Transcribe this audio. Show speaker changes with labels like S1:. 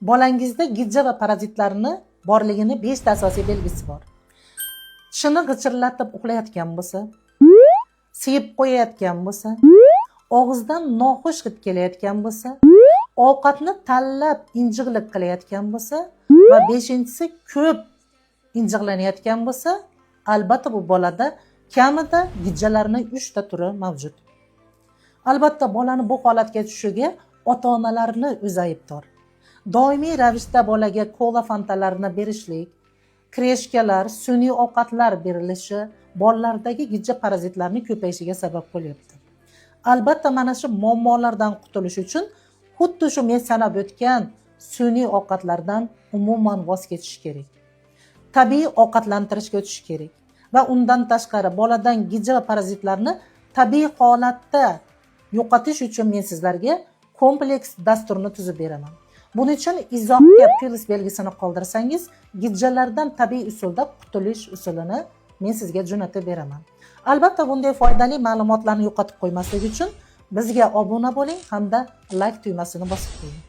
S1: Bolangizda gijja va parazitlarni borligini 5 ta asosiy belgisi bor. Tishini g'ichirlatib uxlayotgan bo'lsa, siyib qo'yayotgan bo'lsa, og'izdan noxush hid kelayotgan bo'lsa, ovqatni tanlab injiqlik qilayotgan bo'lsa va 5-inchisi ko'p injiqlanayotgan bo'lsa, albatta bu bolada kamida gijjalarning 3 ta turi mavjud. Albatta bolani bu holatga tushishiga ota-onalarning o'zi aybdor. Doimiy ravishda bolaga kola fantalarni berishlik, kreshkalar, sun'iy ovqatlar berilishi bolalardagi gijja parazitlarning ko'payishiga sabab bo'lyapti. Albatta mana shu muammolardan qutulish uchun xuddi shu men sanab o'tgan sun'iy ovqatlardan umuman voz kechish kerak. Tabiiy ovqatlantirishga o'tish kerak va undan tashqari boladan gijja va parazitlarni tabiiy holatda yo'qotish uchun men sizlarga kompleks dasturni tuzib beraman. Buning uchun izohga plus belgisini qoldirsangiz, gijjalardan tabiiy usulda qutulish usulini men sizga jo'natib beraman. Albatta bunday foydali ma'lumotlarni yo'qotib qo'ymaslik uchun bizga obuna bo'ling hamda like tugmasini bosib qo'ying.